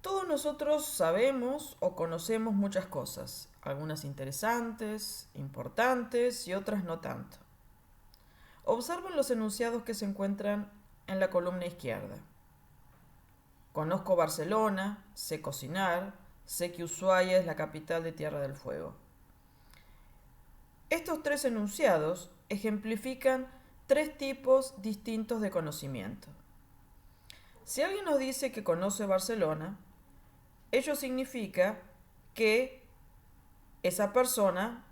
Todos nosotros sabemos o conocemos muchas cosas, algunas interesantes, importantes y otras no tanto. Observen los enunciados que se encuentran en la columna izquierda. Conozco Barcelona, sé cocinar, sé que Ushuaia es la capital de Tierra del Fuego. Estos tres enunciados ejemplifican tres tipos distintos de conocimiento. Si alguien nos dice que conoce Barcelona, ello significa que esa persona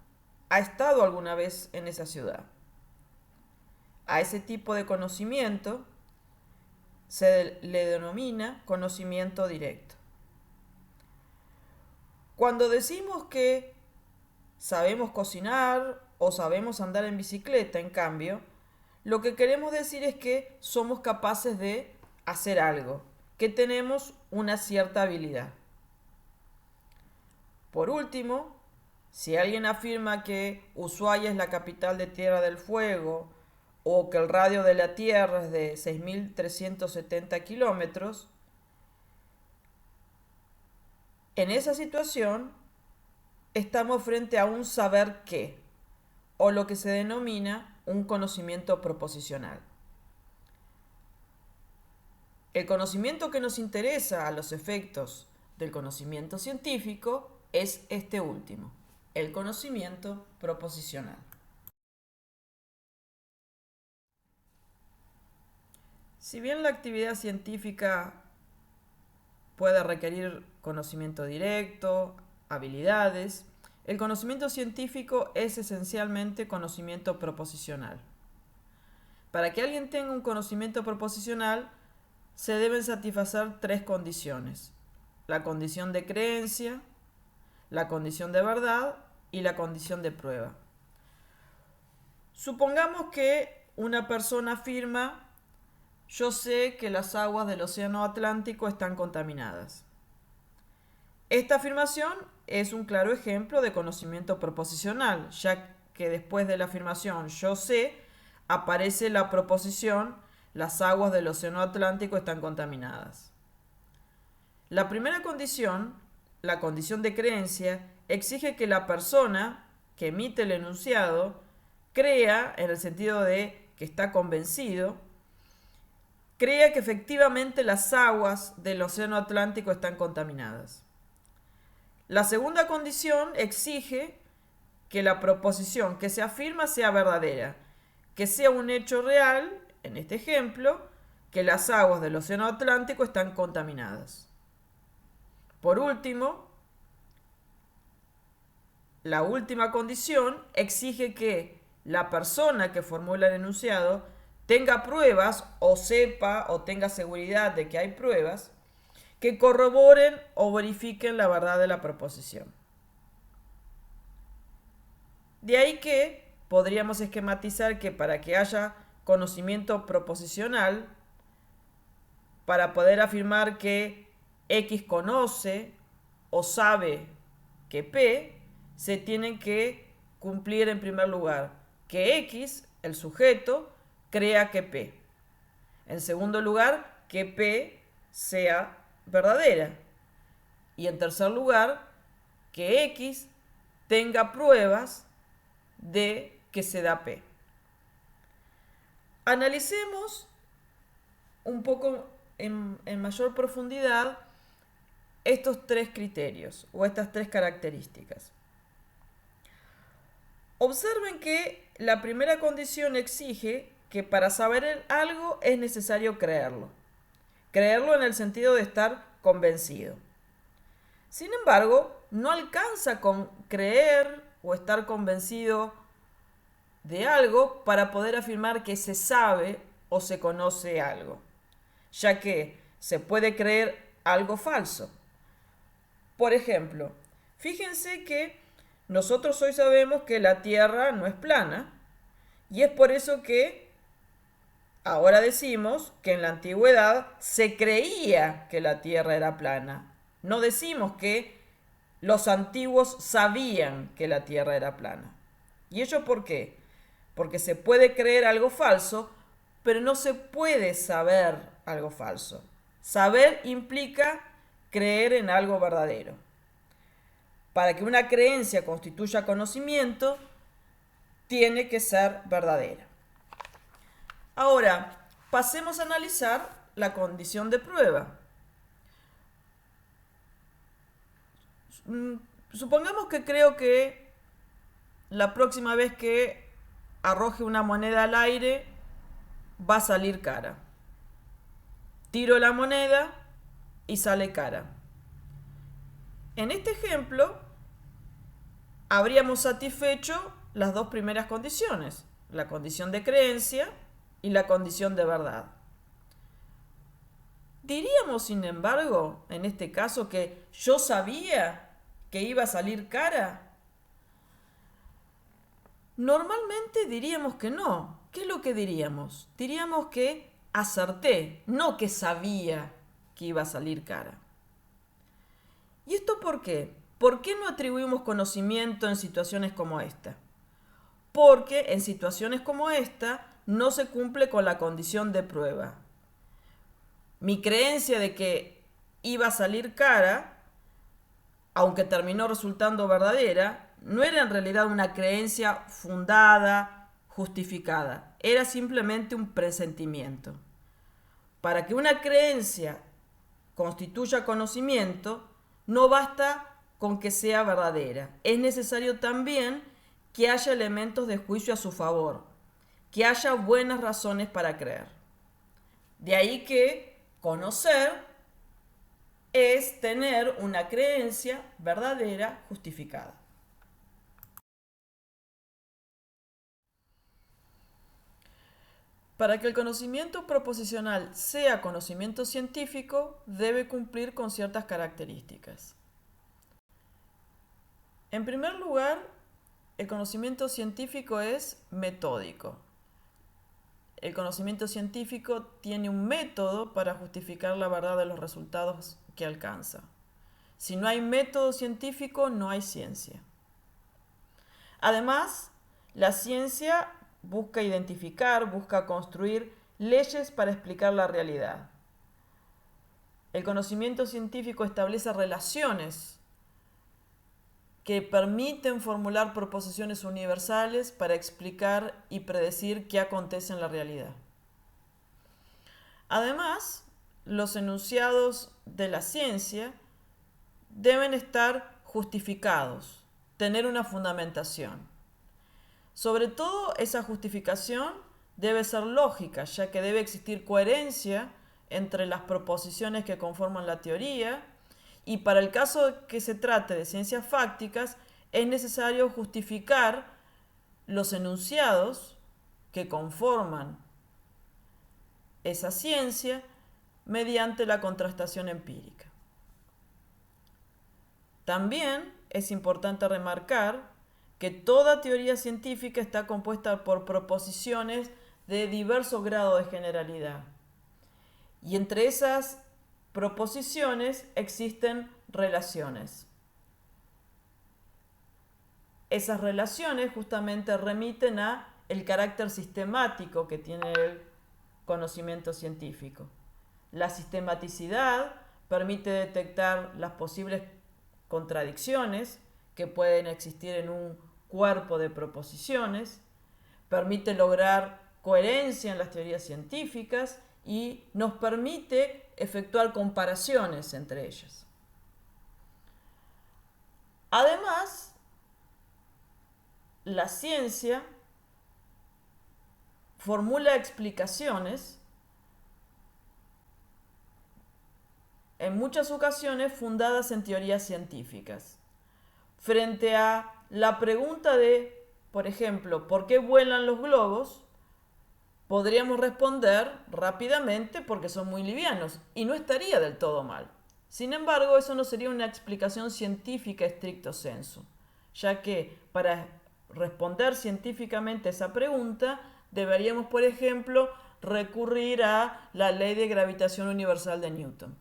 ha estado alguna vez en esa ciudad. A ese tipo de conocimiento se le denomina conocimiento directo. Cuando decimos que sabemos cocinar o sabemos andar en bicicleta, en cambio, lo que queremos decir es que somos capaces de hacer algo, que tenemos una cierta habilidad. Por último, si alguien afirma que Ushuaia es la capital de Tierra del Fuego o que el radio de la Tierra es de 6.370 kilómetros, en esa situación estamos frente a un saber qué, o lo que se denomina un conocimiento proposicional. El conocimiento que nos interesa a los efectos del conocimiento científico es este último, el conocimiento proposicional. Si bien la actividad científica puede requerir conocimiento directo, habilidades, el conocimiento científico es esencialmente conocimiento proposicional. Para que alguien tenga un conocimiento proposicional, se deben satisfacer tres condiciones: la condición de creencia, la condición de verdad y la condición de prueba. Supongamos que una persona afirma: yo sé que las aguas del océano Atlántico están contaminadas. Esta afirmación es un claro ejemplo de conocimiento proposicional, ya que después de la afirmación yo sé, aparece la proposición: las aguas del océano Atlántico están contaminadas. La primera condición, la condición de creencia, exige que la persona que emite el enunciado crea, en el sentido de que está convencido, crea que efectivamente las aguas del océano Atlántico están contaminadas. La segunda condición exige que la proposición que se afirma sea verdadera, que sea un hecho real, en este ejemplo, que las aguas del océano Atlántico están contaminadas. Por último, la última condición exige que la persona que formula el enunciado tenga pruebas o sepa o tenga seguridad de que hay pruebas que corroboren o verifiquen la verdad de la proposición. De ahí que podríamos esquematizar que para que haya conocimiento proposicional, para poder afirmar que X conoce o sabe que P, se tienen que cumplir en primer lugar que X, el sujeto, crea que P. En segundo lugar, que P sea verdadera. Y en tercer lugar, que X tenga pruebas de que se da P. Analicemos un poco en mayor profundidad estos tres criterios o estas tres características. Observen que la primera condición exige que para saber algo es necesario creerlo. Creerlo en el sentido de estar convencido. Sin embargo, no alcanza con creer o estar convencido de algo para poder afirmar que se sabe o se conoce algo, ya que se puede creer algo falso. Por ejemplo, fíjense que nosotros hoy sabemos que la Tierra no es plana, y es por eso que ahora decimos que en la antigüedad se creía que la Tierra era plana. No decimos que los antiguos sabían que la Tierra era plana. ¿Y ello por qué? Porque se puede creer algo falso, pero no se puede saber algo falso. Saber implica creer en algo verdadero. Para que una creencia constituya conocimiento, tiene que ser verdadera. Ahora, pasemos a analizar la condición de prueba. Supongamos que creo que la próxima vez que arroje una moneda al aire va a salir cara. Tiro la moneda y sale cara. En este ejemplo, habríamos satisfecho las dos primeras condiciones, la condición de creencia y la condición de verdad. Diríamos, sin embargo, en este caso, que yo sabía que iba a salir cara. Normalmente diríamos que no. ¿Qué es lo que diríamos? Diríamos que acerté, no que sabía que iba a salir cara. ¿Y esto por qué? ¿Por qué no atribuimos conocimiento en situaciones como esta? Porque en situaciones como esta no se cumple con la condición de prueba. Mi creencia de que iba a salir cara, aunque terminó resultando verdadera, no era en realidad una creencia fundada, justificada. Era simplemente un presentimiento. Para que una creencia constituya conocimiento, no basta con que sea verdadera. Es necesario también que haya elementos de juicio a su favor, que haya buenas razones para creer. De ahí que conocer es tener una creencia verdadera justificada. Para que el conocimiento proposicional sea conocimiento científico, debe cumplir con ciertas características. En primer lugar, el conocimiento científico es metódico. El conocimiento científico tiene un método para justificar la verdad de los resultados que alcanza. Si no hay método científico, no hay ciencia. Además, la ciencia busca identificar, busca construir leyes para explicar la realidad. El conocimiento científico establece relaciones que permiten formular proposiciones universales para explicar y predecir qué acontece en la realidad. Además, los enunciados de la ciencia deben estar justificados, tener una fundamentación. Sobre todo, esa justificación debe ser lógica, ya que debe existir coherencia entre las proposiciones que conforman la teoría, y para el caso que se trate de ciencias fácticas, es necesario justificar los enunciados que conforman esa ciencia mediante la contrastación empírica. También es importante remarcar que toda teoría científica está compuesta por proposiciones de diverso grado de generalidad. Y entre esas proposiciones existen relaciones. Esas relaciones justamente remiten a el carácter sistemático que tiene el conocimiento científico. La sistematicidad permite detectar las posibles contradicciones que pueden existir en un cuerpo de proposiciones, permite lograr coherencia en las teorías científicas y nos permite efectuar comparaciones entre ellas. Además, la ciencia formula explicaciones en muchas ocasiones fundadas en teorías científicas. Frente a la pregunta de, por ejemplo, ¿por qué vuelan los globos?, podríamos responder rápidamente porque son muy livianos, y no estaría del todo mal. Sin embargo, eso no sería una explicación científica estricto sensu, ya que para responder científicamente esa pregunta deberíamos, por ejemplo, recurrir a la ley de gravitación universal de Newton.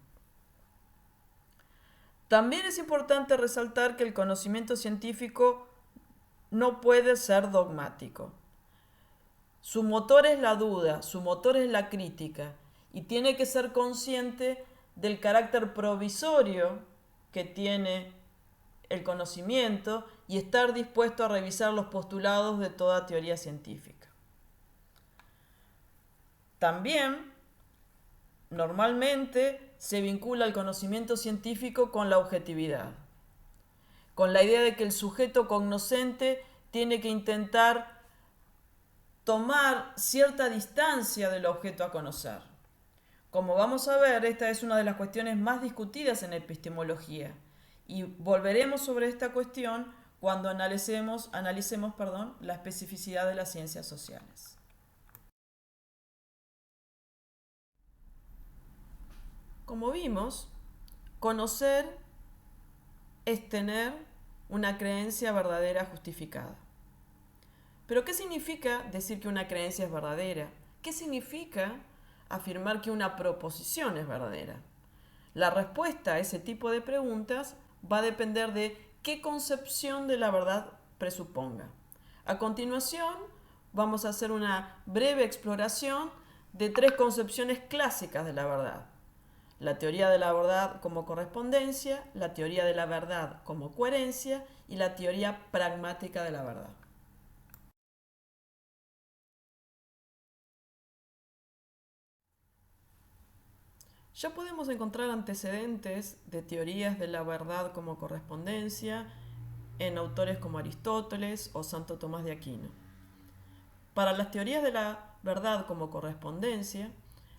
También es importante resaltar que el conocimiento científico no puede ser dogmático. Su motor es la duda, su motor es la crítica, y tiene que ser consciente del carácter provisorio que tiene el conocimiento y estar dispuesto a revisar los postulados de toda teoría científica. También, normalmente, se vincula el conocimiento científico con la objetividad, con la idea de que el sujeto cognoscente tiene que intentar tomar cierta distancia del objeto a conocer. Como vamos a ver, esta es una de las cuestiones más discutidas en epistemología y volveremos sobre esta cuestión cuando analicemos la especificidad de las ciencias sociales. Como vimos, conocer es tener una creencia verdadera justificada. Pero ¿qué significa decir que una creencia es verdadera? ¿Qué significa afirmar que una proposición es verdadera? La respuesta a ese tipo de preguntas va a depender de qué concepción de la verdad presuponga. A continuación, vamos a hacer una breve exploración de tres concepciones clásicas de la verdad. La teoría de la verdad como correspondencia, la teoría de la verdad como coherencia y la teoría pragmática de la verdad. Ya podemos encontrar antecedentes de teorías de la verdad como correspondencia en autores como Aristóteles o Santo Tomás de Aquino. Para las teorías de la verdad como correspondencia,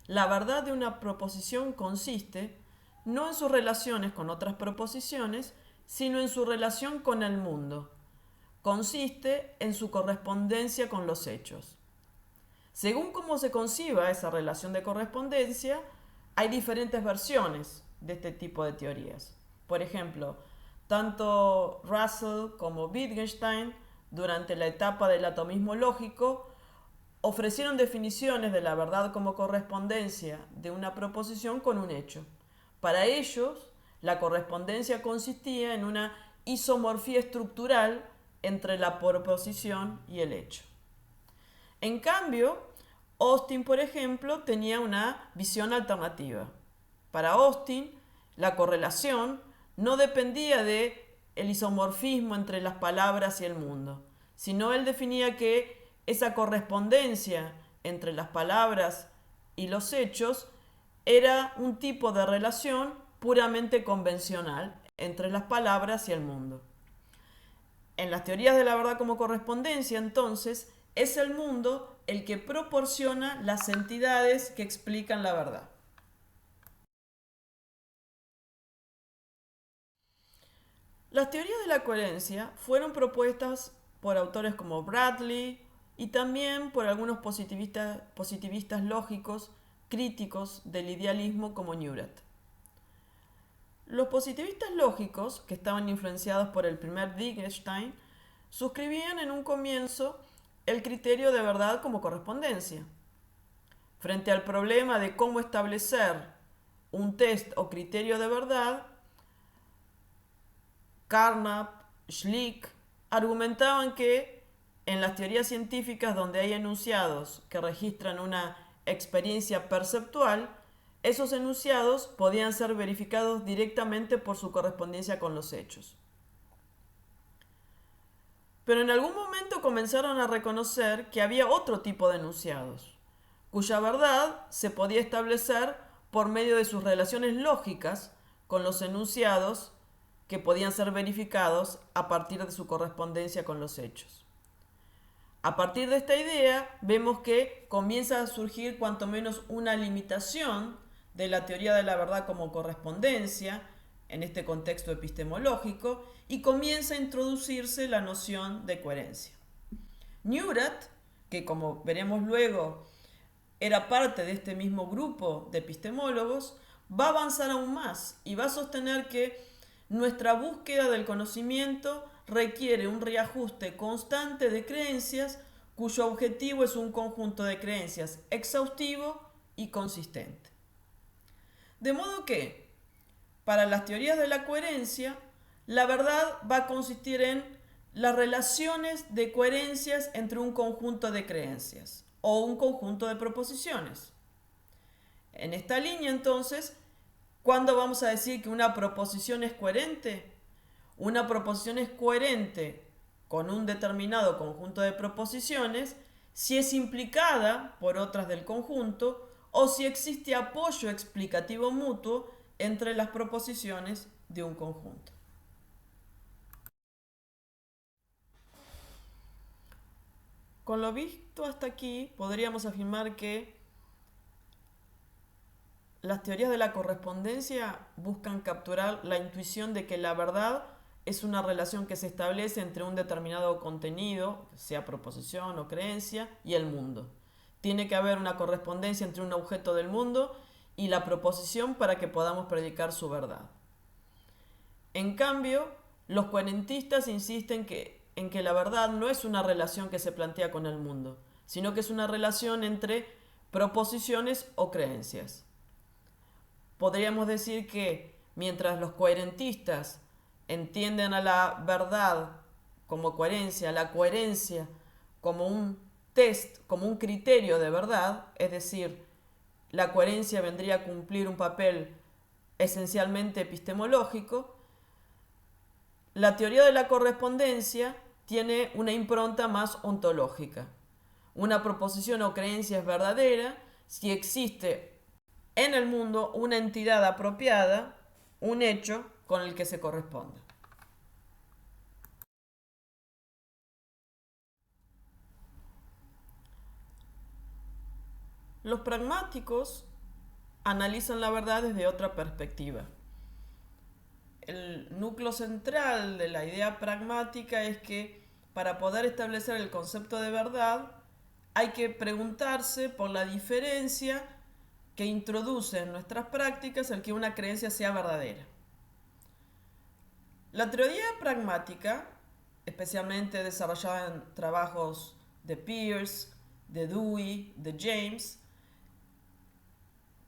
la verdad de una proposición consiste no en sus relaciones con otras proposiciones, sino en su relación con el mundo. Consiste en su correspondencia con los hechos. Según cómo se conciba esa relación de correspondencia, hay diferentes versiones de este tipo de teorías. Por ejemplo, tanto Russell como Wittgenstein, durante la etapa del atomismo lógico, ofrecieron definiciones de la verdad como correspondencia de una proposición con un hecho. Para ellos, la correspondencia consistía en una isomorfía estructural entre la proposición y el hecho. En cambio, Austin, por ejemplo, tenía una visión alternativa. Para Austin, la correlación no dependía del isomorfismo entre las palabras y el mundo, sino él definía que esa correspondencia entre las palabras y los hechos era un tipo de relación puramente convencional entre las palabras y el mundo. En las teorías de la verdad como correspondencia, entonces, es el mundo el que proporciona las entidades que explican la verdad. Las teorías de la coherencia fueron propuestas por autores como Bradley y también por algunos positivistas lógicos críticos del idealismo como Neurath. Los positivistas lógicos, que estaban influenciados por el primer Wittgenstein, suscribían en un comienzo el criterio de verdad como correspondencia. Frente al problema de cómo establecer un test o criterio de verdad, Carnap, Schlick argumentaban que en las teorías científicas donde hay enunciados que registran una experiencia perceptual, esos enunciados podían ser verificados directamente por su correspondencia con los hechos. Pero en algún momento comenzaron a reconocer que había otro tipo de enunciados, cuya verdad se podía establecer por medio de sus relaciones lógicas con los enunciados que podían ser verificados a partir de su correspondencia con los hechos. A partir de esta idea, vemos que comienza a surgir cuanto menos una limitación de la teoría de la verdad como correspondencia, en este contexto epistemológico, y comienza a introducirse la noción de coherencia. Neurath, que como veremos luego era parte de este mismo grupo de epistemólogos, va a avanzar aún más y va a sostener que nuestra búsqueda del conocimiento requiere un reajuste constante de creencias cuyo objetivo es un conjunto de creencias exhaustivo y consistente. De modo que, para las teorías de la coherencia, la verdad va a consistir en las relaciones de coherencias entre un conjunto de creencias o un conjunto de proposiciones. En esta línea, entonces, ¿Cuándo vamos a decir que una proposición es coherente? Una proposición es coherente con un determinado conjunto de proposiciones si es implicada por otras del conjunto o si existe apoyo explicativo mutuo entre las proposiciones de un conjunto. Con lo visto hasta aquí, podríamos afirmar que las teorías de la correspondencia buscan capturar la intuición de que la verdad es una relación que se establece entre un determinado contenido, sea proposición o creencia, y el mundo. Tiene que haber una correspondencia entre un objeto del mundo y la proposición para que podamos predicar su verdad. En cambio, los coherentistas insisten en que la verdad no es una relación que se plantea con el mundo, sino que es una relación entre proposiciones o creencias. Podríamos decir que mientras los coherentistas entienden a la verdad como coherencia, la coherencia como un test, como un criterio de verdad, es decir, la coherencia vendría a cumplir un papel esencialmente epistemológico, la teoría de la correspondencia tiene una impronta más ontológica. Una proposición o creencia es verdadera si existe en el mundo una entidad apropiada, un hecho con el que se corresponda. Los pragmáticos analizan la verdad desde otra perspectiva. El núcleo central de la idea pragmática es que para poder establecer el concepto de verdad hay que preguntarse por la diferencia que introduce en nuestras prácticas el que una creencia sea verdadera. La teoría pragmática, especialmente desarrollada en trabajos de Peirce, de Dewey, de James,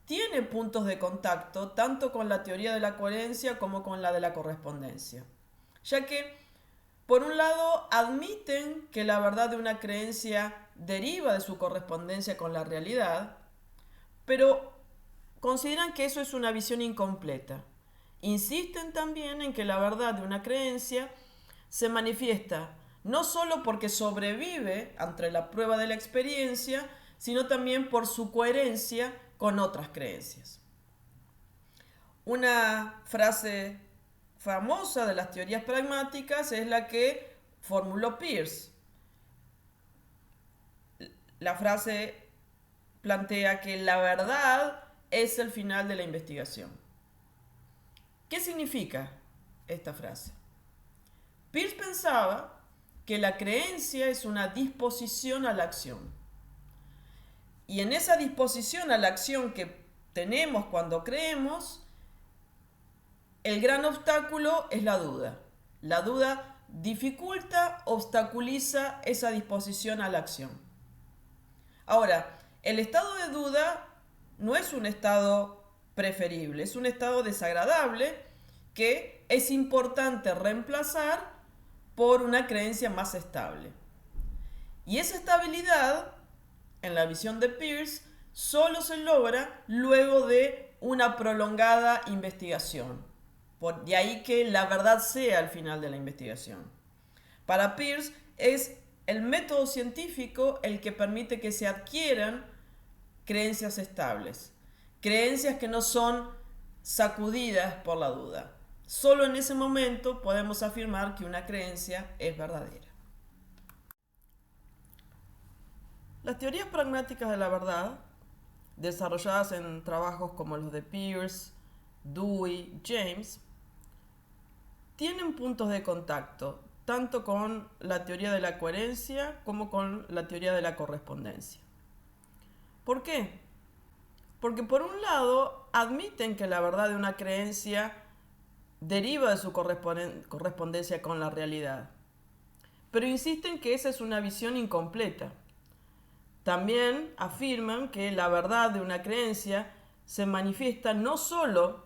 tiene puntos de contacto tanto con la teoría de la coherencia como con la de la correspondencia, ya que, por un lado, admiten que la verdad de una creencia deriva de su correspondencia con la realidad, pero consideran que eso es una visión incompleta. Insisten también en que la verdad de una creencia se manifiesta no solo porque sobrevive ante la prueba de la experiencia, sino también por su coherencia con otras creencias. Una frase famosa de las teorías pragmáticas es la que formuló Peirce. La frase plantea que la verdad es el final de la investigación. ¿Qué significa esta frase? Peirce pensaba que la creencia es una disposición a la acción. Y en esa disposición a la acción que tenemos cuando creemos, el gran obstáculo es la duda. La duda dificulta, obstaculiza esa disposición a la acción. Ahora, el estado de duda no es un estado preferible, es un estado desagradable que es importante reemplazar por una creencia más estable. Y esa estabilidad, en la visión de Peirce, solo se logra luego de una prolongada investigación. De ahí que la verdad sea el final de la investigación. Para Peirce es el método científico el que permite que se adquieran creencias estables, creencias que no son sacudidas por la duda. Solo en ese momento podemos afirmar que una creencia es verdadera. Las teorías pragmáticas de la verdad, desarrolladas en trabajos como los de Peirce, Dewey, James, tienen puntos de contacto tanto con la teoría de la coherencia como con la teoría de la correspondencia. ¿Por qué? Porque por un lado admiten que la verdad de una creencia deriva de su correspondencia con la realidad, pero insisten que esa es una visión incompleta. También afirman que la verdad de una creencia se manifiesta no solo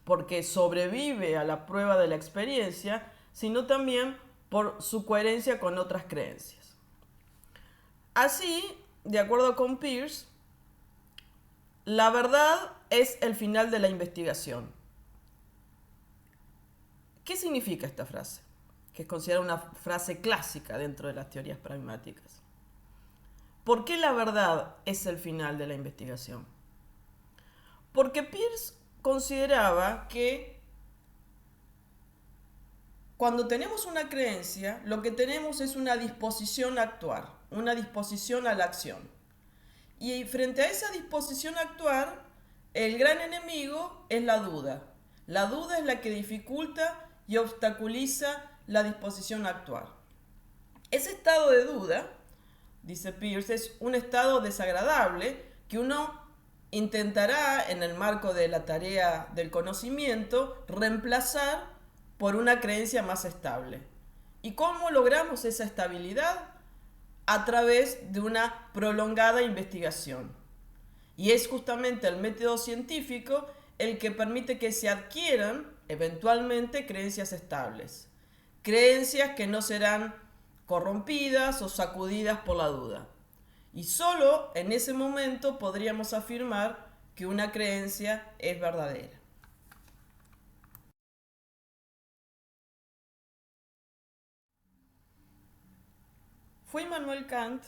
porque sobrevive a la prueba de la experiencia, sino también por su coherencia con otras creencias. Así, de acuerdo con Peirce, La verdad es el final de la investigación. ¿Qué significa esta frase? Que es considerada una frase clásica dentro de las teorías pragmáticas. ¿Por qué la verdad es el final de la investigación? Porque Peirce consideraba que cuando tenemos una creencia, lo que tenemos es una disposición a actuar, una disposición a la acción. Y frente a esa disposición a actuar, el gran enemigo es la duda. La duda es la que dificulta y obstaculiza la disposición a actuar. Ese estado de duda, dice Peirce, es un estado desagradable que uno intentará, en el marco de la tarea del conocimiento, reemplazar por una creencia más estable. ¿Y cómo logramos esa estabilidad? A través de una prolongada investigación. Y es justamente el método científico el que permite que se adquieran eventualmente creencias estables. Creencias que no serán corrompidas o sacudidas por la duda. Y solo en ese momento podríamos afirmar que una creencia es verdadera. Fue Immanuel Kant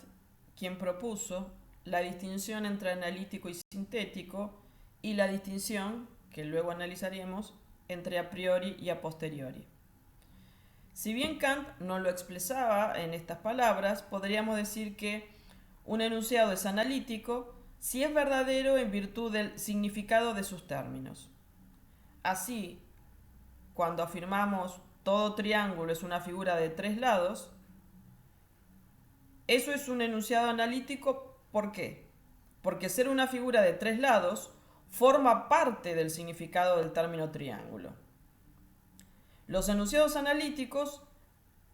quien propuso la distinción entre analítico y sintético y la distinción, que luego analizaremos, entre a priori y a posteriori. Si bien Kant no lo expresaba en estas palabras, podríamos decir que un enunciado es analítico si es verdadero en virtud del significado de sus términos. Así, cuando afirmamos todo triángulo es una figura de tres lados, eso es un enunciado analítico. ¿Por qué? Porque ser una figura de tres lados forma parte del significado del término triángulo. Los enunciados analíticos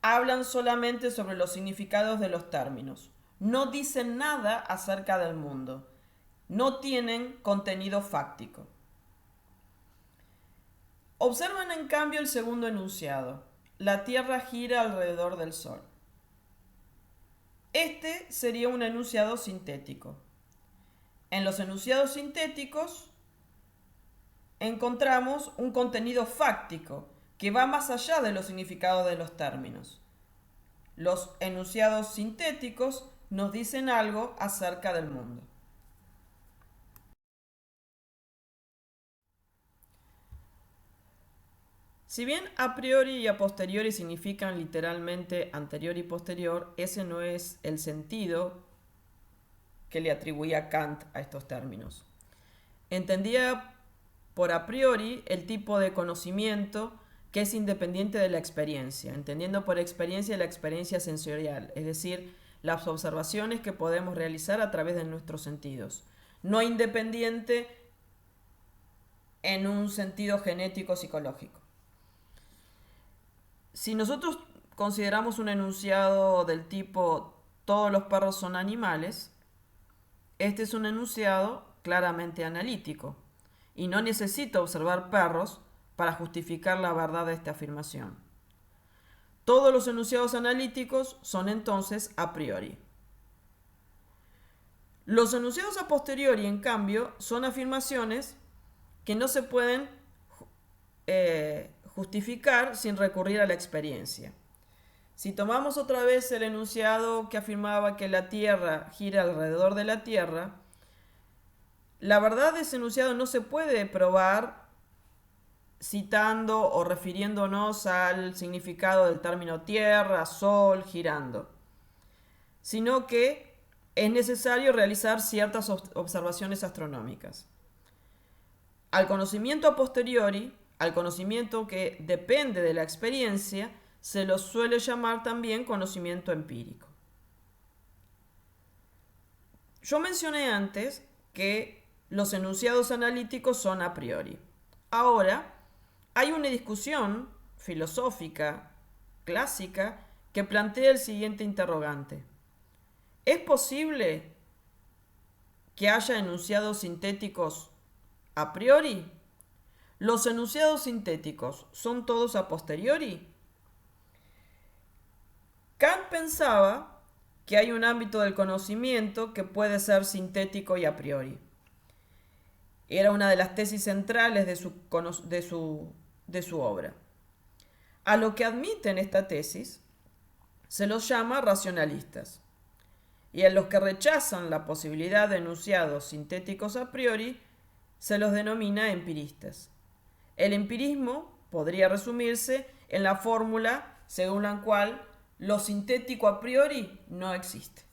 hablan solamente sobre los significados de los términos. No dicen nada acerca del mundo. No tienen contenido fáctico. Observen en cambio el segundo enunciado. La Tierra gira alrededor del Sol. Este sería un enunciado sintético. En los enunciados sintéticos encontramos un contenido fáctico que va más allá de los significados de los términos. Los enunciados sintéticos nos dicen algo acerca del mundo. Si bien a priori y a posteriori significan literalmente anterior y posterior, ese no es el sentido que le atribuía Kant a estos términos. Entendía por a priori el tipo de conocimiento que es independiente de la experiencia, entendiendo por experiencia la experiencia sensorial, es decir, las observaciones que podemos realizar a través de nuestros sentidos, no independiente en un sentido genético psicológico. Si nosotros consideramos un enunciado del tipo todos los perros son animales, este es un enunciado claramente analítico y no necesita observar perros para justificar la verdad de esta afirmación. Todos los enunciados analíticos son entonces a priori. Los enunciados a posteriori, en cambio, son afirmaciones que no se pueden justificar sin recurrir a la experiencia. Si tomamos otra vez el enunciado que afirmaba que la Tierra gira alrededor de la Tierra, la verdad de ese enunciado no se puede probar citando o refiriéndonos al significado del término Tierra, Sol, girando, sino que es necesario realizar ciertas observaciones astronómicas. Al conocimiento a posteriori, al conocimiento que depende de la experiencia, se lo suele llamar también conocimiento empírico. Yo mencioné antes que los enunciados analíticos son a priori. Ahora, hay una discusión filosófica clásica que plantea el siguiente interrogante. ¿Es posible que haya enunciados sintéticos a priori? ¿Los enunciados sintéticos son todos a posteriori? Kant pensaba que hay un ámbito del conocimiento que puede ser sintético y a priori. Era una de las tesis centrales de su obra. A lo que admiten esta tesis se los llama racionalistas, y a los que rechazan la posibilidad de enunciados sintéticos a priori se los denomina empiristas. El empirismo podría resumirse en la fórmula según la cual lo sintético a priori no existe.